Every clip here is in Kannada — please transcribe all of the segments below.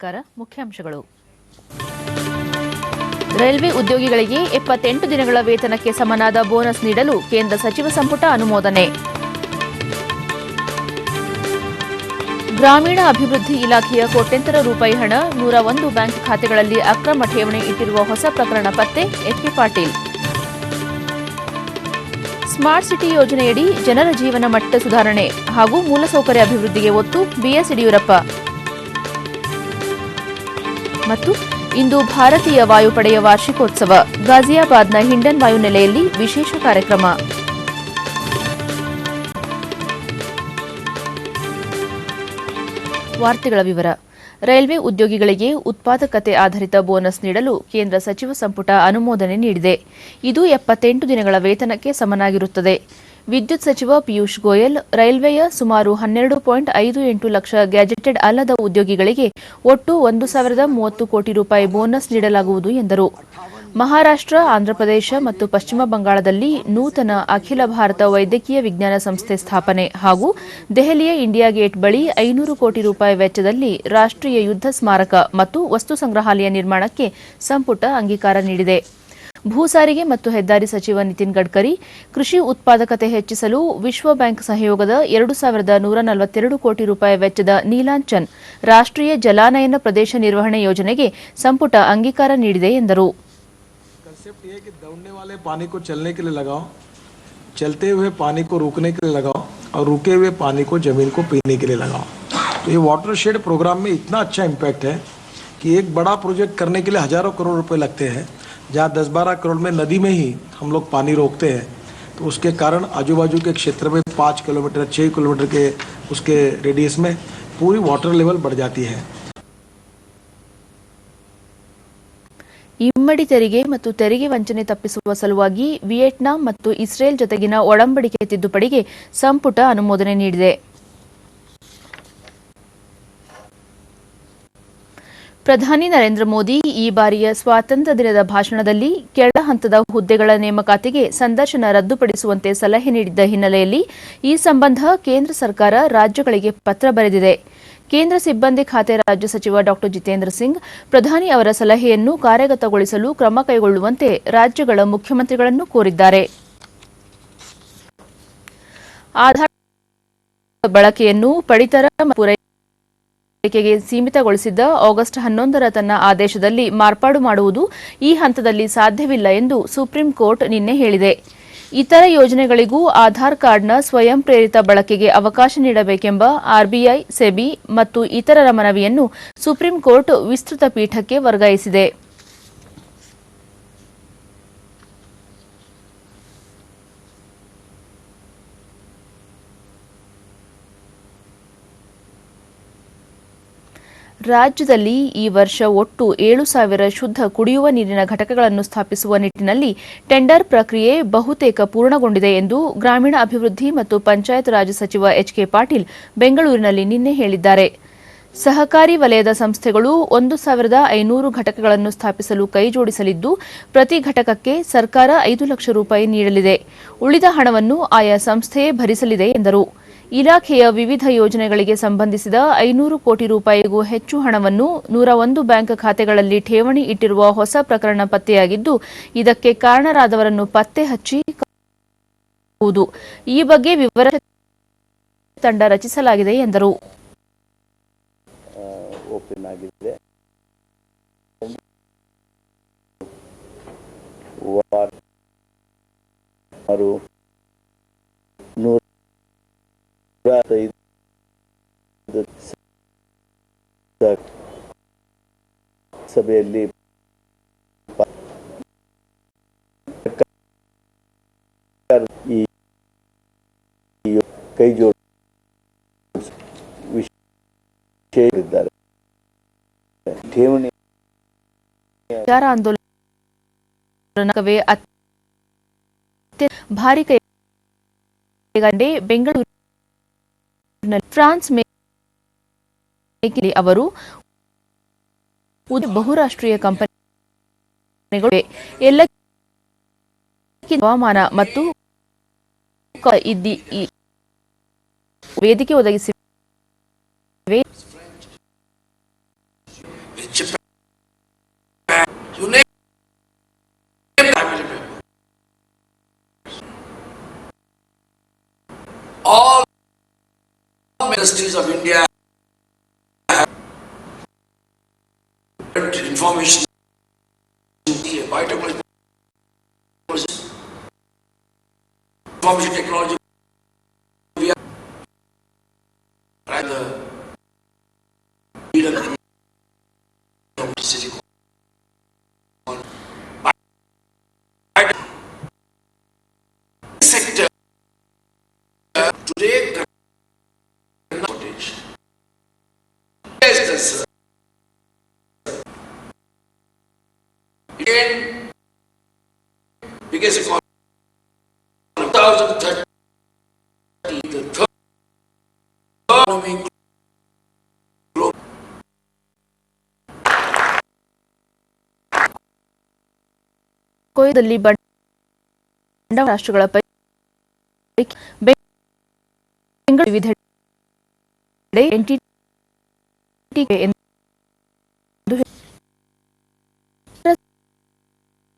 ನಮಸ್ಕಾರ. ಮುಖ್ಯಾಂಶಗಳು. ರೈಲ್ವೆ ಉದ್ಯೋಗಿಗಳಿಗೆ 78 ದಿನಗಳ ವೇತನಕ್ಕೆ ಸಮನಾದ ಬೋನಸ್ ನೀಡಲು ಕೇಂದ್ರ ಸಚಿವ ಸಂಪುಟ ಅನುಮೋದನೆ. ಗ್ರಾಮೀಣ ಅಭಿವೃದ್ಧಿ ಇಲಾಖೆಯ ಕೋಟ್ಯಂತರ ರೂಪಾಯಿ ಹಣ 101 ಬ್ಯಾಂಕ್ ಖಾತೆಗಳಲ್ಲಿ ಅಕ್ರಮ ಠೇವಣಿ ಇಟ್ಟಿರುವ ಹೊಸ ಪ್ರಕರಣ ಪತ್ತೆ, ಎಚ್.ಕೆ. ಪಾಟೀಲ್. ಸ್ಮಾರ್ಟ್ ಸಿಟಿ ಯೋಜನೆಯಡಿ ಜನರ ಜೀವನ ಮಟ್ಟ ಸುಧಾರಣೆ ಹಾಗೂ ಮೂಲಸೌಕರ್ಯ ಅಭಿವೃದ್ಧಿಗೆ ಒತ್ತು, ಬಿಎಸ್ ಯಡಿಯೂರಪ್ಪ. ಮತ್ತು ಇಂದು ಭಾರತೀಯ ವಾಯುಪಡೆಯ ವಾರ್ಷಿಕೋತ್ಸವ, ಗಾಜಿಯಾಬಾದ್ನ ಹಿಂಡನ್ ವಾಯುನೆಲೆಯಲ್ಲಿ ವಿಶೇಷ ಕಾರ್ಯಕ್ರಮ. ವಾರ್ತೆಗಳ ವಿವರ. ರೈಲ್ವೆ ಉದ್ಯೋಗಿಗಳಿಗೆ ಉತ್ಪಾದಕತೆ ಆಧಾರಿತ ಬೋನಸ್ ನೀಡಲು ಕೇಂದ್ರ ಸಚಿವ ಸಂಪುಟ ಅನುಮೋದನೆ ನೀಡಿದೆ. ಇದು 78 ದಿನಗಳ ವೇತನಕ್ಕೆ ಸಮನಾಗಿರುತ್ತದೆ. ವಿದ್ಯುತ್ ಸಚಿವ ಪಿಯೂಷ್ ಗೋಯಲ್, ರೈಲ್ವೆಯ ಸುಮಾರು 12.58 ಲಕ್ಷ ಗ್ಯಾಜೆಟೆಡ್ ಅಲ್ಲದ ಉದ್ಯೋಗಿಗಳಿಗೆ ಒಟ್ಟು 1,030 ಕೋಟಿ ರೂಪಾಯಿ ಬೋನಸ್ ನೀಡಲಾಗುವುದು ಎಂದರು. ಮಹಾರಾಷ್ಟ್ರ, ಆಂಧ್ರಪ್ರದೇಶ ಮತ್ತು ಪಶ್ಚಿಮ ಬಂಗಾಳದಲ್ಲಿ ನೂತನ ಅಖಿಲ ಭಾರತ ವೈದ್ಯಕೀಯ ವಿಜ್ಞಾನ ಸಂಸ್ಥೆ ಸ್ಥಾಪನೆ ಹಾಗೂ ದೆಹಲಿಯ ಇಂಡಿಯಾ ಗೇಟ್ ಬಳಿ 500 ಕೋಟಿ ರೂಪಾಯಿ ವೆಚ್ಚದಲ್ಲಿ ರಾಷ್ಟ್ರೀಯ ಯುದ್ಧ ಸ್ಮಾರಕ ಮತ್ತು ವಸ್ತು ಸಂಗ್ರಹಾಲಯ ನಿರ್ಮಾಣಕ್ಕೆ ಸಂಪುಟ ಅಂಗೀಕಾರ ನೀಡಿದೆ. ಭೂ ಸಾರಿಗೆ ಮತ್ತು ಹೆದ್ದಾರಿ ಸಚಿವ ನಿತಿನ್ ಗಡ್ಕರಿ, ಕೃಷಿ ಉತ್ಪಾದಕತೆ ಹೆಚ್ಚಿಸಲು ವಿಶ್ವ ಬ್ಯಾಂಕ್ ಸಹಯೋಗದ 2,142 ಕೋಟಿ ರೂಪಾಯಿ ವೆಚ್ಚದ ನೀಲಾಂಚನ್ ರಾಷ್ಟ್ರೀಯ ಜಲಾನಯನ ಪ್ರದೇಶ ನಿರ್ವಹಣೆ ಯೋಜನೆಗೆ ಸಂಪುಟ ಅಂಗೀಕಾರ ನೀಡಿದೆ ಎಂದರು. कांसेप्ट ये है कि दौड़ने वाले पानी को चलने के लिए लगाओ, चलते हुए पानी को रोकने के लिए लगाओ और रुके हुए पानी को जमीन को पीने के लिए लगाओ. तो ये वाटरशेड प्रोग्राम में इतना अच्छा इम्पैक्ट है कि एक बड़ा प्रोजेक्ट करने के लिए हजारों करोड़ रुपए लगते हैं, जहाँ 10-12 करोड़ में नदी में ही हम लोग पानी रोकते हैं. तो उसके कारण आजू बाजू के क्षेत्र में 5 किलोमीटर 6 किलोमीटर के उसके रेडियस में पूरी वाटर लेवल बढ़ जाती है. ಇಮ್ಮಡಿ ತೆರಿಗೆ ಮತ್ತು ತೆರಿಗೆ ವಂಚನೆ ತಪ್ಪಿಸುವ ಸಲುವಾಗಿ ವಿಯೆಟ್ನಾಂ ಮತ್ತು ಇಸ್ರೇಲ್ ಜೊತೆಗಿನ ಒಡಂಬಡಿಕೆ ತಿದ್ದುಪಡಿಗೆ ಸಂಪುಟ ಅನುಮೋದನೆ ನೀಡಿದೆ. ಪ್ರಧಾನಿ ನರೇಂದ್ರ ಮೋದಿ ಈ ಬಾರಿಯ ಸ್ವಾತಂತ್ರ್ಯ ದಿನದ ಭಾಷಣದಲ್ಲಿ ಕೆಳ ಹಂತದ ಹುದ್ದೆಗಳ ನೇಮಕಾತಿಗೆ ಸಂದರ್ಶನ ರದ್ದುಪಡಿಸುವಂತೆ ಸಲಹೆ ನೀಡಿದ್ದ ಹಿನ್ನೆಲೆಯಲ್ಲಿ ಈ ಸಂಬಂಧ ಕೇಂದ್ರ ಸರ್ಕಾರ ರಾಜ್ಯಗಳಿಗೆ ಪತ್ರ ಬರೆದಿದೆ. ಕೇಂದ್ರ ಸಿಬ್ಬಂದಿ ಖಾತೆ ರಾಜ್ಯ ಸಚಿವ ಡಾ ಜಿತೇಂದ್ರ ಸಿಂಗ್ ಪ್ರಧಾನಿ ಅವರ ಸಲಹೆಯನ್ನು ಕಾರ್ಯಗತಗೊಳಿಸಲು ಕ್ರಮ ಕೈಗೊಳ್ಳುವಂತೆ ರಾಜ್ಯಗಳ ಮುಖ್ಯಮಂತ್ರಿಗಳನ್ನು ಕೋರಿದ್ದಾರೆ. ಆಧಾರ್ ಬಳಕೆಯನ್ನು ಪಡಿತರ ಪೂರೈಕೆಗೆ ಸೀಮಿತಗೊಳಿಸಿದ್ದ ಆಗಸ್ಟ್ 11ರ ತನ್ನ ಆದೇಶದಲ್ಲಿ ಮಾರ್ಪಾಡು ಮಾಡುವುದು ಈ ಹಂತದಲ್ಲಿ ಸಾಧ್ಯವಿಲ್ಲ ಎಂದು ಸುಪ್ರೀಂ ಕೋರ್ಟ್ ನಿನ್ನೆ ಹೇಳಿದೆ. ಇತರ ಯೋಜನೆಗಳಿಗೂ ಆಧಾರ್ ಕಾರ್ಡ್ನ ಸ್ವಯಂ ಪ್ರೇರಿತ ಬಳಕೆಗೆ ಅವಕಾಶ ನೀಡಬೇಕೆಂಬ ಆರ್ಬಿಐ, ಸೆಬಿ ಮತ್ತು ಇತರರ ಮನವಿಯನ್ನು ಸುಪ್ರೀಂ ಕೋರ್ಟ್ ವಿಸ್ತೃತ ಪೀಠಕ್ಕೆ ವರ್ಗಾಯಿಸಿದೆ. ರಾಜ್ಯದಲ್ಲಿ ಈ ವರ್ಷ ಒಟ್ಟು 7,000 ಶುದ್ಧ ಕುಡಿಯುವ ನೀರಿನ ಘಟಕಗಳನ್ನು ಸ್ಥಾಪಿಸುವ ನಿಟ್ಟಿನಲ್ಲಿ ಟೆಂಡರ್ ಪ್ರಕ್ರಿಯೆ ಬಹುತೇಕ ಪೂರ್ಣಗೊಂಡಿದೆ ಎಂದು ಗ್ರಾಮೀಣ ಅಭಿವೃದ್ಧಿ ಮತ್ತು ಪಂಚಾಯತ್ ರಾಜ್ ಸಚಿವ ಎಚ್.ಕೆ. ಪಾಟೀಲ್ ಬೆಂಗಳೂರಿನಲ್ಲಿ ನಿನ್ನೆ ಹೇಳಿದ್ದಾರೆ. ಸಹಕಾರಿ ವಲಯದ ಸಂಸ್ಥೆಗಳು 1,500 ಘಟಕಗಳನ್ನು ಸ್ಥಾಪಿಸಲು ಕೈಜೋಡಿಸಲಿದ್ದು, ಪ್ರತಿ ಘಟಕಕ್ಕೆ ಸರ್ಕಾರ 5 ಲಕ್ಷ ರೂಪಾಯಿ ನೀಡಲಿದೆ. ಉಳಿದ ಹಣವನ್ನು ಆಯಾ ಸಂಸ್ಥೆಯೇ ಭರಿಸಲಿದೆ ಎಂದರು. ಇಲಾಖೆಯ ವಿವಿಧ ಯೋಜನೆಗಳಿಗೆ ಸಂಬಂಧಿಸಿದ 500 ಕೋಟಿ ರೂಪಾಯಿಗೂ ಹೆಚ್ಚು ಹಣವನ್ನು 101 ಬ್ಯಾಂಕ್ ಖಾತೆಗಳಲ್ಲಿ ಠೇವಣಿ ಇಟ್ಟಿರುವ ಹೊಸ ಪ್ರಕರಣ ಪತ್ತೆಯಾಗಿದ್ದು, ಇದಕ್ಕೆ ಕಾರಣರಾದವರನ್ನು ಪತ್ತೆ ಹಚ್ಚಿ ಈ ಬಗ್ಗೆ ವಿವರ ತಂಡ ರಚಿಸಲಾಗಿದೆ ಎಂದರು. ಸಭೆಯಲ್ಲಿ ಕೈ ಜೋಡಿಸಿ ವಿಷಯ ಠೇವಣಿ ಆಂದೋಲನವೇ ಭಾರಿ ಕೈಗಂಡೆ ಬೆಂಗಳೂರು ಫ್ರಾನ್ಸ್ ಅವರು ಬಹುರಾಷ್ಟ್ರೀಯ ಕಂಪನಿಗಳು ಎಲ್ಲ ಹವಾಮಾನ ಮತ್ತು ವೇದಿಕೆ ಒದಗಿಸಿವೆ. all industries of India have information, biotechnology, information technology. We are the leader of the city. Sector today again biggest economy 2030 the third economy global. ಕೊಯ್ದಲ್ಲಿ ಬಂಡವಾಳ ರಾಷ್ಟ್ರಗಳ ಪೈಕಿ ಬೆಂಗಳೂರು ವಿವಿಧೆಡೆ ಎನ್ಟಿಟಿ ಎಂದು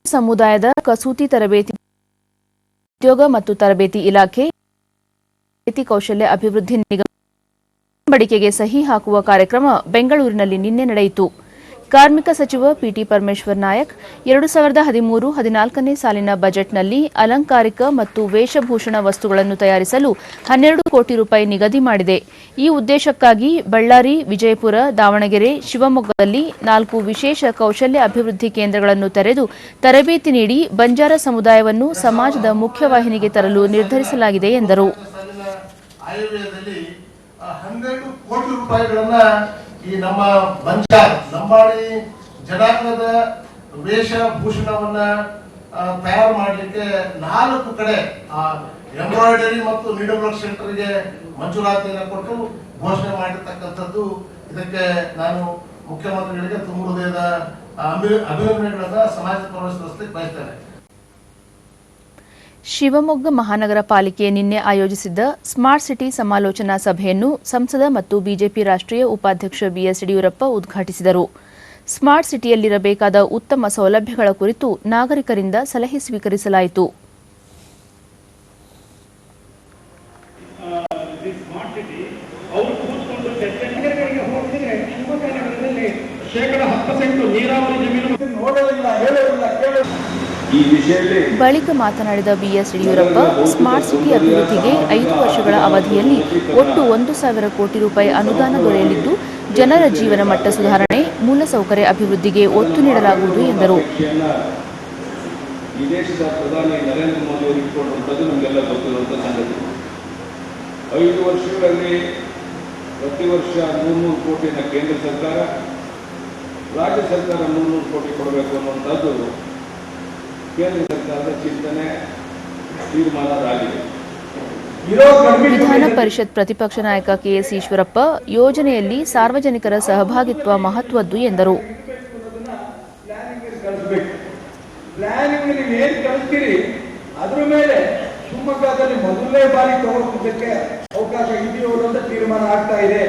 ಸಮುದಾಯದ ಕಸೂತಿ ತರಬೇತಿ ಉದ್ಯೋಗ ಮತ್ತು ತರಬೇತಿ ಇಲಾಖೆ ಕೌಶಲ್ಯ ಅಭಿವೃದ್ಧಿ ನಿಗಮ ಒಡಂಬಡಿಕೆಗೆ ಸಹಿ ಹಾಕುವ ಕಾರ್ಯಕ್ರಮ ಬೆಂಗಳೂರಿನಲ್ಲಿ ನಿನ್ನೆ ನಡೆಯಿತು. ಕಾರ್ಮಿಕ ಸಚಿವ ಪಿಟಿ ಪರಮೇಶ್ವರ್ ನಾಯಕ್ 2013-14ನೇ ಸಾಲಿನ ಬಜೆಟ್ನಲ್ಲಿ ಅಲಂಕಾರಿಕ ಮತ್ತು ವೇಷಭೂಷಣ ವಸ್ತುಗಳನ್ನು ತಯಾರಿಸಲು 12 ಕೋಟಿ ರೂಪಾಯಿ ನಿಗದಿ ಮಾಡಿದೆ. ಈ ಉದ್ದೇಶಕ್ಕಾಗಿ ಬಳ್ಳಾರಿ, ವಿಜಯಪುರ, ದಾವಣಗೆರೆ, ಶಿವಮೊಗ್ಗದಲ್ಲಿ 4 ವಿಶೇಷ ಕೌಶಲ್ಯ ಅಭಿವೃದ್ಧಿ ಕೇಂದ್ರಗಳನ್ನು ತೆರೆದು ತರಬೇತಿ ನೀಡಿ ಬಂಜಾರ ಸಮುದಾಯವನ್ನು ಸಮಾಜದ ಮುಖ್ಯವಾಹಿನಿಗೆ ತರಲು ನಿರ್ಧರಿಸಲಾಗಿದೆ ಎಂದರು. ಆಯವ್ಯಯದಲ್ಲಿ 12 ಕೋಟಿ ರೂಪಾಯಿಗಳನ್ನ ಈ ನಮ್ಮ ಬಂಜಾರ ಲಂಬಾಣಿ ಜನಾಂಗದ ವೇಷಭೂಷಣವನ್ನ ತಯಾರು ಮಾಡಲಿಕ್ಕೆ 4 ಕಡೆ ಎಂಬ್ರಾಯ್ಡರಿ ಮತ್ತು ನೀಡಲ್ ವರ್ಕ್ ಸೆಂಟರ್ಗೆ ಮಂಜೂರಾತಿಯನ್ನು ಕೊಟ್ಟು ಘೋಷಣೆ ಮಾಡಿರ್ತಕ್ಕಂಥದ್ದು. ಇದಕ್ಕೆ ನಾನು ಮುಖ್ಯಮಂತ್ರಿಗಳಿಗೆ ತುಂಬ ಹೃದಯದ ಅಭಿನಂದನೆಗಳನ್ನ ಸಮಾಜದ ಪರವಾಗಿ ಸಲ್ಲಿಸಲಿಕ್ಕೆ ಬಯಸ್ತೇನೆ. ಶಿವಮೊಗ್ಗ ಮಹಾನಗರ ಪಾಲಿಕೆ ನಿನ್ನೆ ಆಯೋಜಿಸಿದ್ದ ಸ್ಮಾರ್ಟ್ ಸಿಟಿ ಸಮಾಲೋಚನಾ ಸಭೆಯನ್ನು ಸಂಸದ ಮತ್ತು ಬಿಜೆಪಿ ರಾಷ್ಟ್ರೀಯ ಉಪಾಧ್ಯಕ್ಷ ಬಿಎಸ್ ಯಡಿಯೂರಪ್ಪ ಉದ್ಘಾಟಿಸಿದರು. ಸ್ಮಾರ್ಟ್ ಸಿಟಿಯಲ್ಲಿರಬೇಕಾದ ಉತ್ತಮ ಸೌಲಭ್ಯಗಳ ಕುರಿತು ನಾಗರಿಕರಿಂದ ಸಲಹೆ ಸ್ವೀಕರಿಸಲಾಯಿತು. ಬಳಿಕ ಮಾತನಾಡಿದ ಬಿಎಸ್ ಯಡಿಯೂರಪ್ಪ, ಸ್ಮಾರ್ಟ್ ಸಿಟಿ ಅಭಿವೃದ್ಧಿಗೆ 5 ವರ್ಷಗಳ ಅವಧಿಯಲ್ಲಿ ಒಟ್ಟು 1,000 ಕೋಟಿ ರೂಪಾಯಿ ಅನುದಾನ ದೊರೆಯಲಿದ್ದು, ಜನರ ಜೀವನ ಮಟ್ಟ ಸುಧಾರಣೆ, ಮೂಲಸೌಕರ್ಯ ಅಭಿವೃದ್ಧಿಗೆ ಒತ್ತು ನೀಡಲಾಗುವುದು ಎಂದರು. ಈ ದೇಶದ ಪ್ರಧಾನಿ ನರೇಂದ್ರ ಮೋದಿ ಅವರು ಇಟ್ಟುಕೊಂಡಂಥದ್ದು ನಮಗೆಲ್ಲ ಗೊತ್ತಿರುವಂಥ ಸಂಗತಿ. 5 ವರ್ಷಗಳಲ್ಲಿ ಪ್ರತಿ ವರ್ಷ 300 ಕೋಟಿನ ಕೇಂದ್ರ ಸರ್ಕಾರ, ರಾಜ್ಯ ಸರ್ಕಾರ 300 ಕೋಟಿ ಕೊಡಬೇಕು ಅನ್ನುವಂಥದ್ದು ಕೇಂದ್ರ ಸರ್ಕಾರದ ಚಿಂತನೆ ತೀರ್ಮಾನವಾಗಿದೆ. ವಿಧಾನ ಪರಿಷತ್ ಪ್ರತಿಪಕ್ಷ ನಾಯಕ ಕೆಎಸ್ ಈಶ್ವರಪ್ಪ, ಯೋಜನೆಯಲ್ಲಿ ಸಾರ್ವಜನಿಕರ ಸಹಭಾಗಿತ್ವ ಮಹತ್ವದ್ದು ಎಂದರು. ಪ್ಲಾನಿಂಗ್ ನೀವು ಏನು ಕಳಿಸ್ತೀರಿ ಅದ್ರ ಮೇಲೆ ಶಿವಮೊಗ್ಗದಲ್ಲಿ ಮೊದಲನೇ ಬಾರಿ ತಗೊಳ್ಳೋದಕ್ಕೆ ಅವಕಾಶ ಇದೆಯೋ ಅಂತ ತೀರ್ಮಾನ ಆಗ್ತಾ ಇದೆ.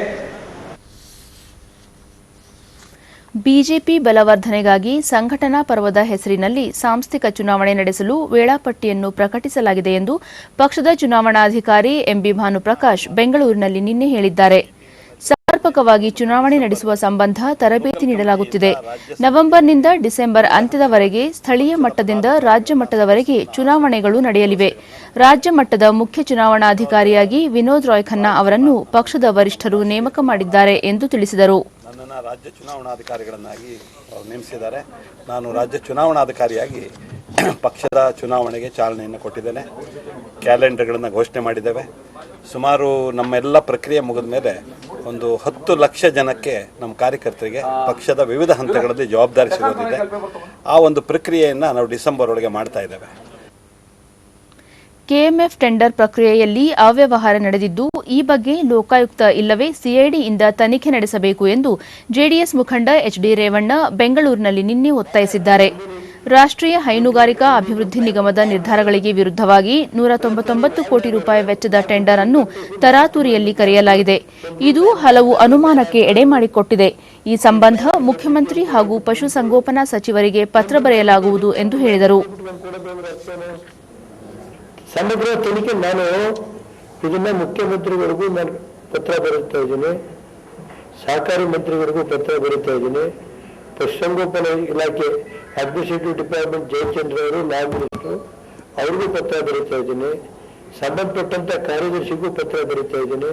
ಬಿಜೆಪಿ ಬಲವರ್ಧನೆಗಾಗಿ ಸಂಘಟನಾ ಪರ್ವದ ಹೆಸರಿನಲ್ಲಿ ಸಾಂಸ್ಥಿಕ ಚುನಾವಣೆ ನಡೆಸಲು ವೇಳಾಪಟ್ಟಿಯನ್ನು ಪ್ರಕಟಿಸಲಾಗಿದೆ ಎಂದು ಪಕ್ಷದ ಚುನಾವಣಾಧಿಕಾರಿ ಎಂಬಿ ಭಾನುಪ್ರಕಾಶ್ ಬೆಂಗಳೂರಿನಲ್ಲಿ ನಿನ್ನೆ ಹೇಳಿದ್ದಾರೆ. ಸಮರ್ಪಕವಾಗಿ ಚುನಾವಣೆ ನಡೆಸುವ ಸಂಬಂಧ ತರಬೇತಿ ನೀಡಲಾಗುತ್ತಿದೆ. ನವೆಂಬರ್ನಿಂದ ಡಿಸೆಂಬರ್ ಅಂತ್ಯದವರೆಗೆ ಸ್ಥಳೀಯ ಮಟ್ಟದಿಂದ ರಾಜ್ಯ ಮಟ್ಟದವರೆಗೆ ಚುನಾವಣೆಗಳು ನಡೆಯಲಿವೆ. ರಾಜ್ಯ ಮಟ್ಟದ ಮುಖ್ಯ ಚುನಾವಣಾಧಿಕಾರಿಯಾಗಿ ವಿನೋದ್ ರಾಯ್ ಖನ್ನಾ ಅವರನ್ನು ಪಕ್ಷದ ವರಿಷ್ಠರು ನೇಮಕ ಮಾಡಿದ್ದಾರೆ ಎಂದು ತಿಳಿಸಿದರು. ನನ್ನನ್ನು ರಾಜ್ಯ ಚುನಾವಣಾಧಿಕಾರಿಗಳನ್ನಾಗಿ ನೇಮಿಸಿದ್ದಾರೆ. ನಾನು ರಾಜ್ಯ ಚುನಾವಣಾಧಿಕಾರಿಯಾಗಿ ಪಕ್ಷದ ಚುನಾವಣೆಗೆ ಚಾಲನೆಯನ್ನು ಕೊಟ್ಟಿದ್ದೇನೆ. ಕ್ಯಾಲೆಂಡರ್ಗಳನ್ನು ಘೋಷಣೆ ಮಾಡಿದ್ದೇವೆ. ಸುಮಾರು ನಮ್ಮೆಲ್ಲ ಪ್ರಕ್ರಿಯೆ ಮುಗಿದ ಮೇಲೆ ಒಂದು 10 ಲಕ್ಷ ಜನಕ್ಕೆ ನಮ್ಮ ಕಾರ್ಯಕರ್ತರಿಗೆ ಪಕ್ಷದ ವಿವಿಧ ಹಂತಗಳಲ್ಲಿ ಜವಾಬ್ದಾರಿ ಸಿಗೋದಿದೆ. ಆ ಒಂದು ಪ್ರಕ್ರಿಯೆಯನ್ನು ನಾವು ಡಿಸೆಂಬರ್ ಒಳಗೆ ಮಾಡ್ತಾ ಇದ್ದೇವೆ. ಕೆಎಂಎಫ್ ಟೆಂಡರ್ ಪ್ರಕ್ರಿಯೆಯಲ್ಲಿ ಅವ್ಯವಹಾರ ನಡೆದಿದ್ದು, ಈ ಬಗ್ಗೆ ಲೋಕಾಯುಕ್ತ ಇಲ್ಲವೇ ಸಿಐಡಿಯಿಂದ ತನಿಖೆ ನಡೆಸಬೇಕು ಎಂದು ಜೆಡಿಎಸ್ ಮುಖಂಡ ಎಚ್ಡಿ ರೇವಣ್ಣ ಬೆಂಗಳೂರಿನಲ್ಲಿ ನಿನ್ನೆ ಒತ್ತಾಯಿಸಿದ್ದಾರೆ. ರಾಷ್ಟ್ರೀಯ ಹೈನುಗಾರಿಕಾ ಅಭಿವೃದ್ಧಿ ನಿಗಮದ ನಿರ್ಧಾರಗಳಿಗೆ ವಿರುದ್ಧವಾಗಿ 199 ಕೋಟಿ ರೂಪಾಯಿ ವೆಚ್ಚದ ಟೆಂಡರ್ ಅನ್ನು ತರಾತುರಿಯಲ್ಲಿ ಕರೆಯಲಾಗಿದೆ. ಇದು ಹಲವು ಅನುಮಾನಕ್ಕೆ ಎಡೆಮಾಡಿಕೊಟ್ಟಿದೆ. ಈ ಸಂಬಂಧ ಮುಖ್ಯಮಂತ್ರಿ ಹಾಗೂ ಪಶುಸಂಗೋಪನಾ ಸಚಿವರಿಗೆ ಪತ್ರ ಬರೆಯಲಾಗುವುದು ಎಂದು ಹೇಳಿದರು. ಸಮಗ್ರ ತನಿಖೆ ನಾನು ಇದನ್ನ ಮುಖ್ಯಮಂತ್ರಿಗಳಿಗೂ ನಾನು ಪತ್ರ ಬರೀತಾ ಇದ್ದೀನಿ, ಸಹಕಾರಿ ಮಂತ್ರಿಗಳಿಗೂ ಪತ್ರ ಬರೀತಾ ಇದ್ದೀನಿ, ಪಶುಸಂಗೋಪನಾ ಇಲಾಖೆ ಅಡ್ಮಿನಿಸ್ಟ್ರೇಟಿವ್ ಡಿಪಾರ್ಟ್ಮೆಂಟ್ ಜಯಚಂದ್ರ ಅವರು ಲಾ ಮಿನಿಸ್ಟರ್ ಅವ್ರಿಗೂ ಪತ್ರ ಬರೀತಾ ಇದ್ದೀನಿ, ಸಂಬಂಧಪಟ್ಟಂತ ಕಾರ್ಯದರ್ಶಿಗೂ ಪತ್ರ ಬರೀತಾ ಇದ್ದೀನಿ.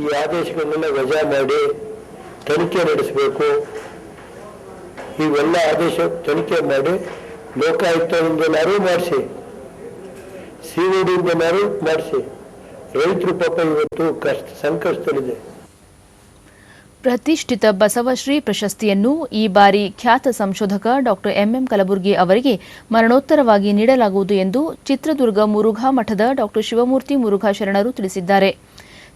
ಈ ಆದೇಶಗಳನ್ನೆಲ್ಲ ವಜಾ ಮಾಡಿ ತನಿಖೆ ನಡೆಸಬೇಕು. ಇವೆಲ್ಲ ಆದೇಶ ತನಿಖೆ ಮಾಡಿ ಲೋಕಾಯುಕ್ತದಿಂದಲಾರು ಮಾಡಿಸಿ, ಸಿಒಡಿಯಿಂದಲಾರು ಮಾಡಿಸಿ. ರೈತರು ಪಾಪ ಇವತ್ತು ಸಂಕಷ್ಟದಲ್ಲಿದೆ. ಪ್ರತಿಷ್ಠಿತ ಬಸವಶ್ರೀ ಪ್ರಶಸ್ತಿಯನ್ನು ಈ ಬಾರಿ ಖ್ಯಾತ ಸಂಶೋಧಕ ಡಾಕ್ಟರ್ ಎಂಎಂ ಕಲಬುರ್ಗಿ ಅವರಿಗೆ ಮರಣೋತ್ತರವಾಗಿ ನೀಡಲಾಗುವುದು ಎಂದು ಚಿತ್ರದುರ್ಗ ಮುರುಘಾ ಮಠದ ಡಾಕ್ಟರ್ ಶಿವಮೂರ್ತಿ ಮುರುಘಾ ಶರಣರು ತಿಳಿಸಿದ್ದಾರೆ.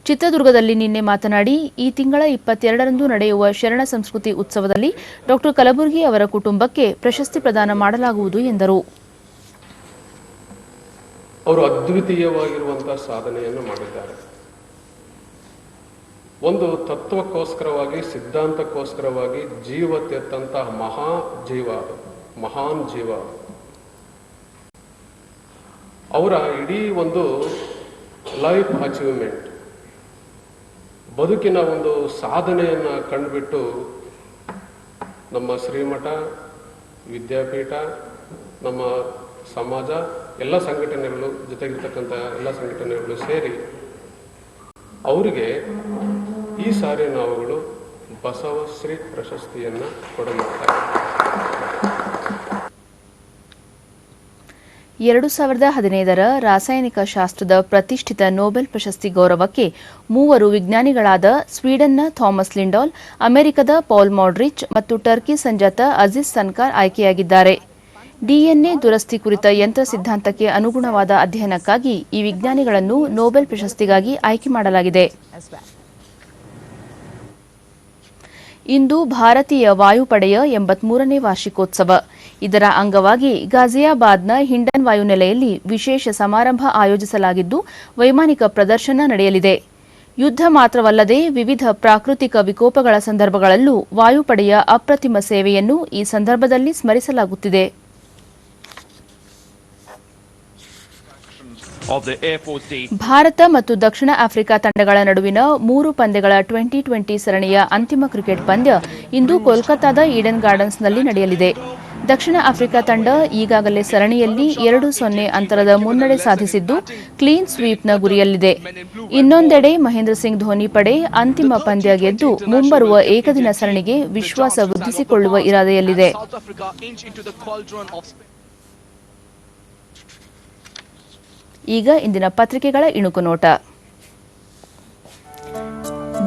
ಚಿತ್ರದುರ್ಗದಲ್ಲಿ ನಿನ್ನೆ ಮಾತನಾಡಿ, ಈ ತಿಂಗಳ 22ರಂದು ನಡೆಯುವ ಶರಣ ಸಂಸ್ಕೃತಿ ಉತ್ಸವದಲ್ಲಿ ಡಾಕ್ಟರ್ ಕಲಬುರ್ಗಿ ಅವರ ಕುಟುಂಬಕ್ಕೆ ಪ್ರಶಸ್ತಿ ಪ್ರದಾನ ಮಾಡಲಾಗುವುದು ಎಂದರು. ಅವರು ಅದ್ವಿತೀಯವಾಗಿರುವಂತಹ ಸಾಧನೆಯನ್ನು ಮಾಡಿದ್ದಾರೆ. ಒಂದು ತತ್ವಕ್ಕೋಸ್ಕರವಾಗಿ, ಸಿದ್ಧಾಂತಕ್ಕೋಸ್ಕರವಾಗಿ ಜೀವ ತೆತ್ತಂತಹ ಮಹಾನ್ ಜೀವ. ಅವರ ಇಡೀ ಒಂದು ಲೈಫ್ ಅಚೀವ್ಮೆಂಟ್, ಬದುಕಿನ ಒಂದು ಸಾಧನೆಯನ್ನು ಕಂಡುಬಿಟ್ಟು ನಮ್ಮ ಶ್ರೀಮಠ, ವಿದ್ಯಾಪೀಠ, ನಮ್ಮ ಸಮಾಜ, ಎಲ್ಲ ಸಂಘಟನೆಗಳು, ಜೊತೆಗಿರ್ತಕ್ಕಂಥ ಎಲ್ಲ ಸಂಘಟನೆಗಳು ಸೇರಿ ಅವರಿಗೆ ಈ ಸಾರಿ ನಾವುಗಳು ಬಸವಶ್ರೀ ಪ್ರಶಸ್ತಿಯನ್ನು ಕೊಡಲಾಗ್ತಾರೆ. 2015ರ ರಾಸಾಯನಿಕ ಶಾಸ್ತ್ರದ ಪ್ರತಿಷ್ಠಿತ ನೊಬೆಲ್ ಪ್ರಶಸ್ತಿ ಗೌರವಕ್ಕೆ 3 ವಿಜ್ಞಾನಿಗಳಾದ ಸ್ವೀಡನ್ನ ಥಾಮಸ್ ಲಿಂಡಾಲ್, ಅಮೆರಿಕದ ಪೌಲ್ ಮಾಡ್ರಿಚ್ ಮತ್ತು ಟರ್ಕಿ ಸಂಜಾತ ಅಜೀಜ್ ಸನ್ಕಾರ್ ಆಯ್ಕೆಯಾಗಿದ್ದಾರೆ. ಡಿಎನ್ಎ ದುರಸ್ತಿ ಕುರಿತ ಯಂತ್ರ ಸಿದ್ಧಾಂತಕ್ಕೆ ಅನುಗುಣವಾದ ಅಧ್ಯಯನಕ್ಕಾಗಿ ಈ ವಿಜ್ಞಾನಿಗಳನ್ನು ನೊಬೆಲ್ ಪ್ರಶಸ್ತಿಗಾಗಿ ಆಯ್ಕೆ ಮಾಡಲಾಗಿದೆ. ಇಂದು ಭಾರತೀಯ ವಾಯುಪಡೆಯ 83ನೇ ವಾರ್ಷಿಕೋತ್ಸವ. ಇದರ ಅಂಗವಾಗಿ ಗಾಜಿಯಾಬಾದ್ನ ಹಿಂಡನ್ ವಾಯುನೆಲೆಯಲ್ಲಿ ವಿಶೇಷ ಸಮಾರಂಭ ಆಯೋಜಿಸಲಾಗಿದ್ದು, ವೈಮಾನಿಕ ಪ್ರದರ್ಶನ ನಡೆಯಲಿದೆ. ಯುದ್ಧ ಮಾತ್ರವಲ್ಲದೆ ವಿವಿಧ ಪ್ರಾಕೃತಿಕ ವಿಕೋಪಗಳ ಸಂದರ್ಭಗಳಲ್ಲೂ ವಾಯುಪಡೆಯ ಅಪ್ರತಿಮ ಸೇವೆಯನ್ನು ಈ ಸಂದರ್ಭದಲ್ಲಿ ಸ್ಮರಿಸಲಾಗುತ್ತಿದೆ. ಭಾರತ ಮತ್ತು ದಕ್ಷಿಣ ಆಫ್ರಿಕಾ ತಂಡಗಳ ನಡುವಿನ 3 ಪಂದ್ಯಗಳ ಟ್ವೆಂಟಿ ಸರಣಿಯ ಅಂತಿಮ ಕ್ರಿಕೆಟ್ ಪಂದ್ಯ ಇಂದು ಕೋಲ್ಕತಾದ ಈಡನ್ ಗಾರ್ಡನ್ಸ್ನಲ್ಲಿ ನಡೆಯಲಿದೆ. ದಕ್ಷಿಣ ಆಫ್ರಿಕಾ ತಂಡ ಈಗಾಗಲೇ ಸರಣಿಯಲ್ಲಿ 2-0 ಅಂತರದ ಮುನ್ನಡೆ ಸಾಧಿಸಿದ್ದು ಕ್ಲೀನ್ ಸ್ವೀಪ್ನ ಗುರಿಯಲ್ಲಿದೆ. ಇನ್ನೊಂದೆಡೆ ಮಹೇಂದ್ರ ಸಿಂಗ್ ಧೋನಿ ಪಡೆ ಅಂತಿಮ ಪಂದ್ಯ ಗೆದ್ದು ಮುಂಬರುವ ಏಕದಿನ ಸರಣಿಗೆ ವಿಶ್ವಾಸ ವೃದ್ಧಿಸಿಕೊಳ್ಳುವ ಇರಾದೆಯಲ್ಲಿದೆ. ಈಗ ಇಂದಿನ ಪತ್ರಿಕೆಗಳ ಇಣುಕು ನೋಟ.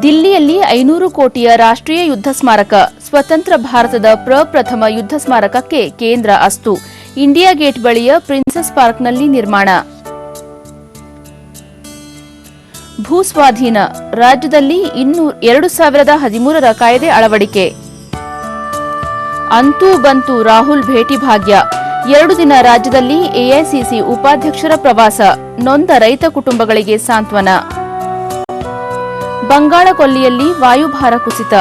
ದಿಲ್ಲಿಯಲ್ಲಿ 500 ಕೋಟಿಯ ರಾಷ್ಟ್ರೀಯ ಯುದ್ಧ ಸ್ಮಾರಕ, ಸ್ವತಂತ್ರ ಭಾರತದ ಪ್ರಪ್ರಥಮ ಯುದ್ಧ ಸ್ಮಾರಕಕ್ಕೆ ಕೇಂದ್ರ ಅಸ್ತು. ಇಂಡಿಯಾ ಗೇಟ್ ಬಳಿಯ ಪ್ರಿನ್ಸೆಸ್ ಪಾರ್ಕ್ನಲ್ಲಿ ನಿರ್ಮಾಣ. ಭೂಸ್ವಾಧೀನ, ರಾಜ್ಯದಲ್ಲಿ ಇನ್ನು 2013ರ ಕಾಯ್ದೆ ಅಳವಡಿಕೆ. ಅಂತೂ ಬಂತು ರಾಹುಲ್ ಭೇಟಿ ಭಾಗ್ಯ. 2 ದಿನ ರಾಜ್ಯದಲ್ಲಿ ಎಐಸಿಸಿ ಉಪಾಧ್ಯಕ್ಷರ ಪ್ರವಾಸ, ನೊಂದ ರೈತ ಕುಟುಂಬಗಳಿಗೆ ಸಾಂತ್ವನ. ಬಂಗಾಳ ಕೊಲ್ಲಿಯಲ್ಲಿ ವಾಯುಭಾರ ಕುಸಿತ,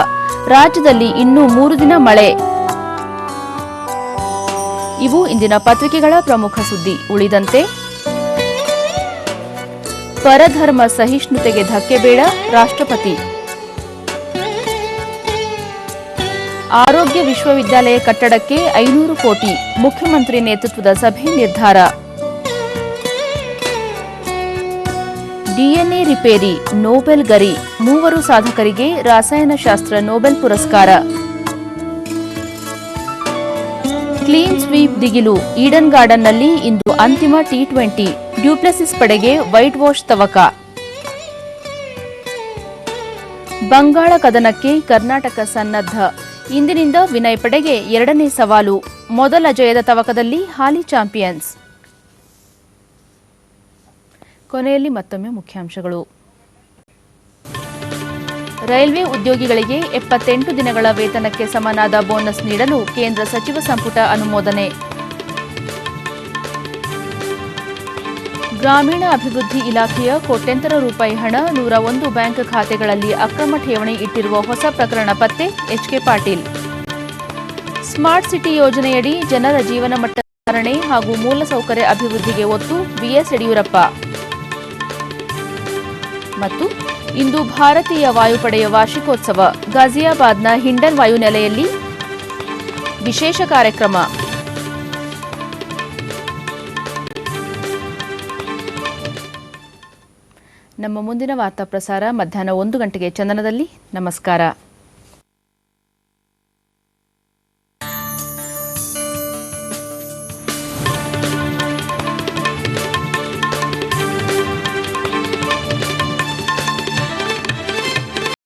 ರಾಜ್ಯದಲ್ಲಿ ಇನ್ನೂ 3 ದಿನ ಮಳೆ. ಇವು ಇಂದಿನ ಪತ್ರಿಕೆಗಳ ಪ್ರಮುಖ ಸುದ್ದಿ. ಉಳಿದಂತೆ ಪರಧರ್ಮ ಸಹಿಷ್ಣುತೆಗೆ ಧಕ್ಕೆ ಬೇಡ, ರಾಷ್ಟ್ರಪತಿ. ಆರೋಗ್ಯ ವಿಶ್ವವಿದ್ಯಾಲಯ ಕಟ್ಟಡಕ್ಕೆ 500 ಕೋಟಿ, ಮುಖ್ಯಮಂತ್ರಿ ನೇತೃತ್ವದ ಸಭೆ ನಿರ್ಧಾರ. ಡಿಎನ್ಎ ರಿಪೇರಿ, ನೊಬೆಲ್ ಗರಿ, 3 ಸಾಧಕರಿಗೆ ರಾಸಾಯನಶಾಸ್ತ್ರ ನೊಬೆಲ್ ಪುರಸ್ಕಾರ. ಕ್ಲೀನ್ ಸ್ವೀಪ್ ದಿಗಿಲು, ಈಡನ್ ಗಾರ್ಡನ್ನಲ್ಲಿ ಇಂದು ಅಂತಿಮ T20, ಡ್ಯೂಪ್ಲೆಸಿಸ್ ಪಡೆಗೆ ವೈಟ್ ವಾಶ್ ತವಕ. ಬಂಗಾಳ ಕದನಕ್ಕೆ ಕರ್ನಾಟಕ ಸನ್ನದ್ಧ, ಇಂದಿನಿಂದ ವಿನಯ್ ಪಡೆಗೆ 2ನೇ ಸವಾಲು. ಮೊದಲ ಜಯದ ತವಕದಲ್ಲಿ ಹಾಲಿ ಚಾಂಪಿಯನ್ಸ್. ಕೊನೆಯಲ್ಲಿ ಮತ್ತೊಮ್ಮೆ ಮುಖ್ಯಾಂಶಗಳು. ರೈಲ್ವೆ ಉದ್ಯೋಗಿಗಳಿಗೆ 78 ದಿನಗಳ ವೇತನಕ್ಕೆ ಸಮನಾದ ಬೋನಸ್ ನೀಡಲು ಕೇಂದ್ರ ಸಚಿವ ಸಂಪುಟ ಅನುಮೋದನೆ. ಗ್ರಾಮೀಣ ಅಭಿವೃದ್ಧಿ ಇಲಾಖೆಯ ಕೋಟ್ಯಂತರ ರೂಪಾಯಿ ಹಣ 101 ಬ್ಯಾಂಕ್ ಖಾತೆಗಳಲ್ಲಿ ಅಕ್ರಮ ಠೇವಣಿ ಇಟ್ಟಿರುವ ಹೊಸ ಪ್ರಕರಣ ಪತ್ತೆ, ಎಚ್ಕೆ ಪಾಟೀಲ್. ಸ್ಮಾರ್ಟ್ ಸಿಟಿ ಯೋಜನೆಯಡಿ ಜನರ ಜೀವನ ಮಟ್ಟ ಸುಧಾರಣೆ ಹಾಗೂ ಮೂಲಸೌಕರ್ಯ ಅಭಿವೃದ್ಧಿಗೆ ಒತ್ತು, ಬಿಎಸ್ ಯಡಿಯೂರಪ್ಪ. ಮತ್ತು ಇಂದು ಭಾರತೀಯ ವಾಯುಪಡೆಯ ವಾರ್ಷಿಕೋತ್ಸವ, ಗಾಜಿಯಾಬಾದ್ನ ಹಿಂಡನ್ ವಾಯುನೆಲೆಯಲ್ಲಿ ವಿಶೇಷ ಕಾರ್ಯಕ್ರಮ. ನಮ್ಮ ಮುಂದಿನ ವಾರ್ತಾ ಪ್ರಸಾರ ಮಧ್ಯಾಹ್ನ 1 ಗಂಟೆಗೆ ಚಂದನದಲ್ಲಿ. ನಮಸ್ಕಾರ.